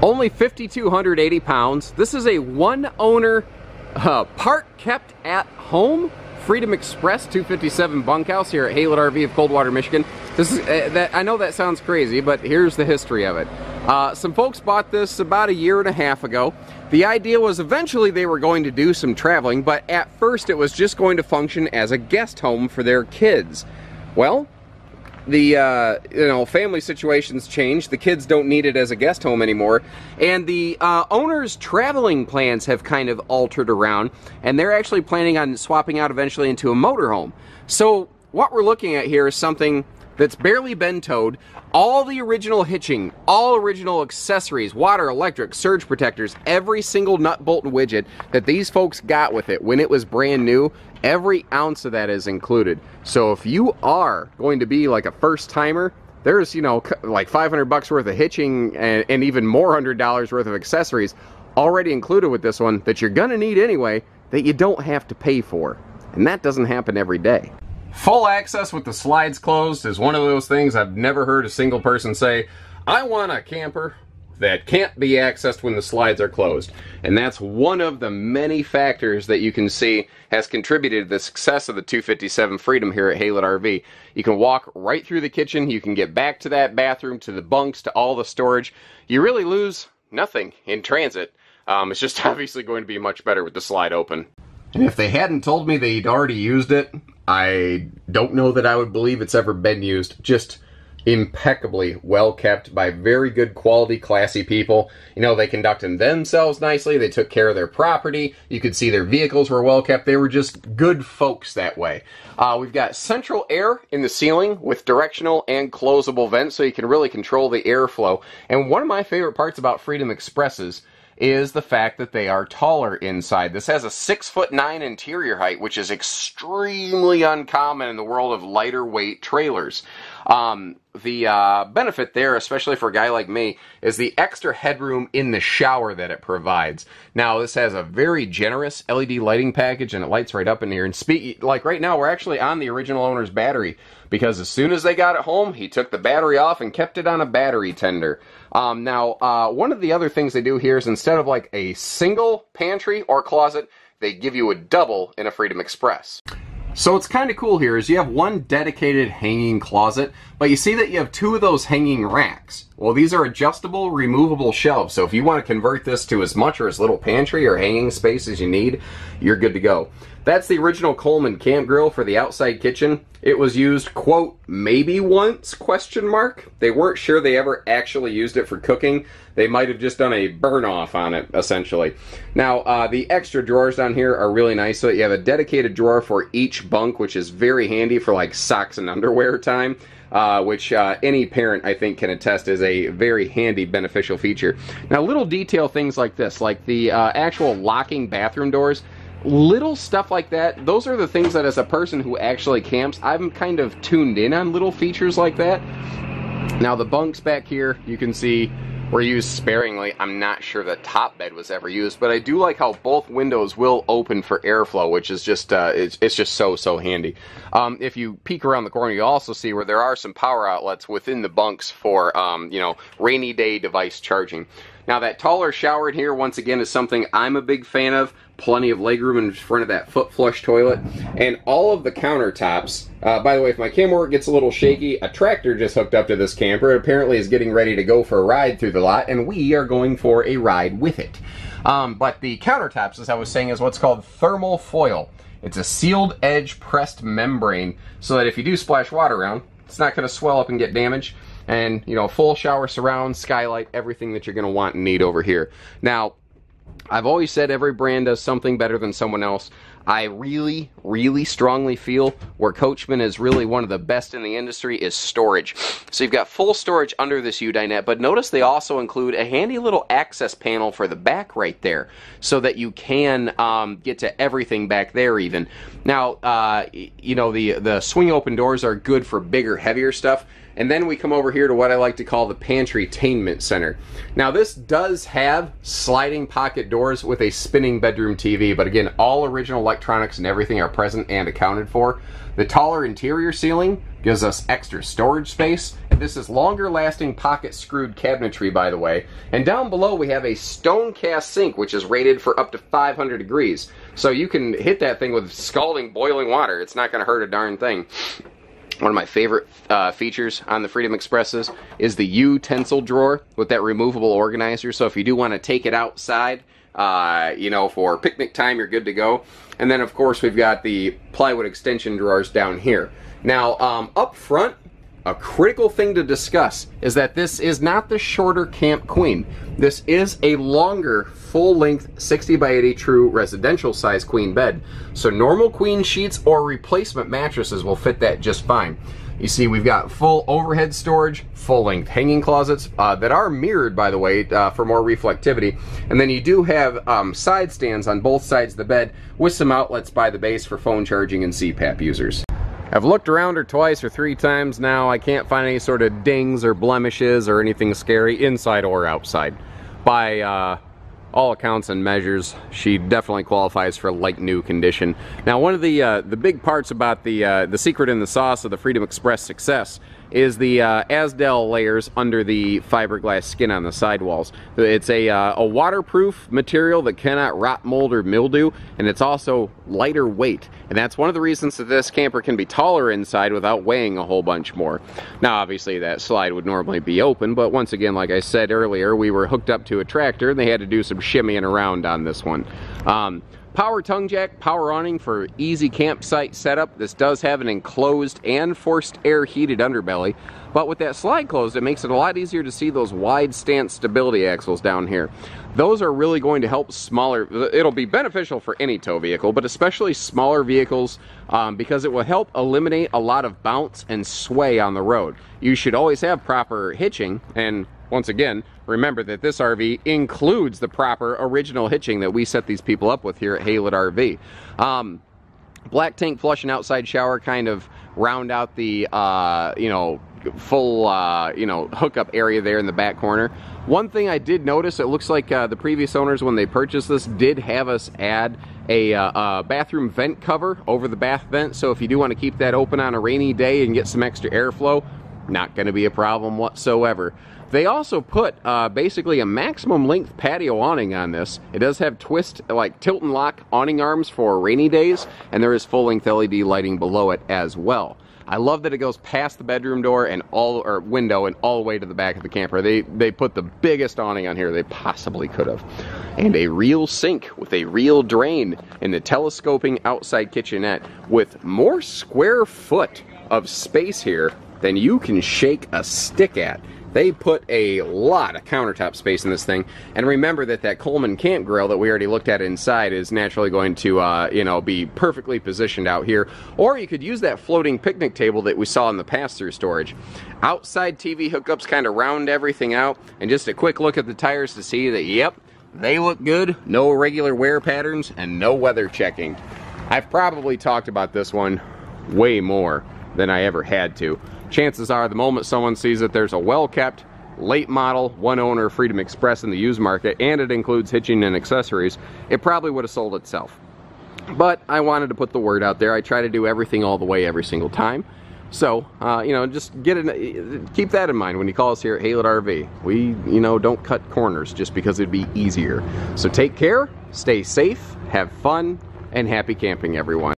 Only 5,280 pounds. This is a one-owner, part kept at home Freedom Express 257 bunkhouse here at Haylett RV of Coldwater, Michigan. This is I know that sounds crazy, but here's the history of it. Some folks bought this about a year and a half ago. The idea was eventually they were going to do some traveling, but at first it was just going to function as a guest home for their kids. Well, the family situations changed. The kids don't need it as a guest home anymore, and the owner's traveling plans have kind of altered around, and they're actually planning on swapping out eventually into a motorhome. So what we're looking at here is something that's barely been towed. All the original hitching, all original accessories, water, electric, surge protectors, every single nut, bolt, and widget that these folks got with it when it was brand new, every ounce of that is included. So if you are going to be like a first timer, there's, like $500 worth of hitching and even more $100 worth of accessories already included with this one that you're gonna need anyway, that you don't have to pay for. And that doesn't happen every day. Full access with the slides closed is one of those things I've never heard a single person say, I want a camper that can't be accessed when the slides are closed. And that's one of the many factors that you can see has contributed to the success of the 257 Freedom here at Haylett RV. You can walk right through the kitchen, you can get back to that bathroom, to the bunks, to all the storage. You really lose nothing in transit. It's just obviously going to be much better with the slide open. And if they hadn't told me they'd already used it, I don't know that I would believe it's ever been used. Just impeccably well kept by very good quality, classy people. They conducted themselves nicely. They took care of their property. You could see their vehicles were well kept. They were just good folks that way. We've got central air in the ceiling with directional and closable vents, so you can really control the airflow. And one of my favorite parts about Freedom Expresses is the fact that they are taller inside. This has a 6'9" interior height, which is extremely uncommon in the world of lighter weight trailers. The benefit there, especially for a guy like me, is the extra headroom in the shower that it provides. Now, this has a very generous LED lighting package, and it lights right up in here. And like right now, we're actually on the original owner's battery, because as soon as they got it home, he took the battery off and kept it on a battery tender. Now, one of the other things they do here is instead of like a single pantry or closet, they give you a double in a Freedom Express. So what's kind of cool here is you have one dedicated hanging closet, but you see that you have two of those hanging racks. Well, these are adjustable, removable shelves, so if you want to convert this to as much or as little pantry or hanging space as you need, you're good to go. That's the original Coleman camp grill for the outside kitchen. It was used, quote, maybe once, question mark. They weren't sure they ever actually used it for cooking. They might have just done a burn-off on it, essentially. Now, the extra drawers down here are really nice, so that you have a dedicated drawer for each bunk, which is very handy for like socks and underwear time, which any parent, I think, can attest is a very handy, beneficial feature. Now, little detail things like this, like the actual locking bathroom doors, little stuff like that, those are the things that as a person who actually camps, I'm kind of tuned in on little features like that. Now the bunks back here, you can see, were used sparingly. I'm not sure the top bed was ever used, but I do like how both windows will open for airflow, which is just, it's just so handy. If you peek around the corner, you also see where there are some power outlets within the bunks for, rainy day device charging. Now that taller shower in here, once again, is something I'm a big fan of. Plenty of legroom in front of that foot flush toilet. And all of the countertops, by the way, if my camera work gets a little shaky, a tractor just hooked up to this camper. It apparently is getting ready to go for a ride through the lot, and we are going for a ride with it. But the countertops, as I was saying, is what's called thermal foil. It's a sealed edge pressed membrane, so that if you do splash water around, it's not going to swell up and get damaged. And, full shower surround, skylight, everything that you're going to want and need over here. Now, I've always said every brand does something better than someone else. I really strongly feel where Coachman is really one of the best in the industry is storage. So you've got full storage under this U-dinette, but notice they also include a handy little access panel for the back right there, so that you can get to everything back there even. Now, the swing open doors are good for bigger, heavier stuff. And then we come over here to what I like to call the Pantry Tainment Center. Now this does have sliding pocket doors with a spinning bedroom TV, but again, all original electronics and everything are present and accounted for. The taller interior ceiling gives us extra storage space, This is longer lasting pocket screwed cabinetry, by the way. And down below we have a stone cast sink, which is rated for up to 500 degrees. So you can hit that thing with scalding, boiling water. It's not going to hurt a darn thing. One of my favorite features on the Freedom Expresses is the utensil drawer with that removable organizer. So if you do want to take it outside, you know, for picnic time, you're good to go. And then, of course, we've got the plywood extension drawers down here. Now, up front, a critical thing to discuss is that this is not the shorter Camp Queen. This is a longer, full-length 60 by 80 true residential size queen bed. So normal queen sheets or replacement mattresses will fit that just fine. You see, we've got full overhead storage, full-length hanging closets that are mirrored, by the way, for more reflectivity. And then you do have side stands on both sides of the bed with some outlets by the base for phone charging and CPAP users. I've looked around her twice or 3 times now. I can't find any sort of dings or blemishes or anything scary inside or outside. By all accounts and measures, she definitely qualifies for like new condition. Now, one of the big parts about the secret in the sauce of the Freedom Express success is the Azdel layers under the fiberglass skin on the sidewalls. It's a waterproof material that cannot rot, mold, or mildew, and it's also lighter weight. And that's one of the reasons that this camper can be taller inside without weighing a whole bunch more. Now, obviously, that slide would normally be open, but once again, like I said earlier, we were hooked up to a tractor, and they had to do some shimmying around on this one. Power tongue jack, power awning for easy campsite setup. This does have an enclosed and forced air heated underbelly, but with that slide closed, it makes it a lot easier to see those wide stance stability axles down here. Those are really going to help smaller, it'll be beneficial for any tow vehicle, but especially smaller vehicles because it will help eliminate a lot of bounce and sway on the road. You should always have proper hitching, and once again, remember that this RV includes the proper original hitching that we set these people up with here at Haylet RV. Black tank flush and outside shower kind of round out the, you know, full, you know, hookup area there in the back corner. One thing I did notice, it looks like the previous owners, when they purchased this, did have us add a bathroom vent cover over the bath vent. So if you do want to keep that open on a rainy day and get some extra airflow, not going to be a problem whatsoever. They also put basically a maximum length patio awning on this. It does have twist, like tilt and lock awning arms for rainy days, and there is full length LED lighting below it as well. I love that it goes past the bedroom door and window and all the way to the back of the camper. They put the biggest awning on here they possibly could have. And a real sink with a real drain in the telescoping outside kitchenette with more square foot of space here than you can shake a stick at. They put a lot of countertop space in this thing, and remember that that Coleman camp grill that we already looked at inside is naturally going to, you know, be perfectly positioned out here. Or you could use that floating picnic table that we saw in the pass-through storage. Outside TV hookups kind of round everything out, and just a quick look at the tires to see that, yep, they look good, no irregular wear patterns, and no weather checking. I've probably talked about this one way more than I ever had to. Chances are the moment someone sees that there's a well-kept, late model, one owner Freedom Express in the used market, and it includes hitching and accessories, it probably would have sold itself. But I wanted to put the word out there. I try to do everything all the way every single time. So, you know, just keep that in mind when you call us here at Haylet RV. We, you know, don't cut corners just because it'd be easier. So take care, stay safe, have fun, and happy camping, everyone.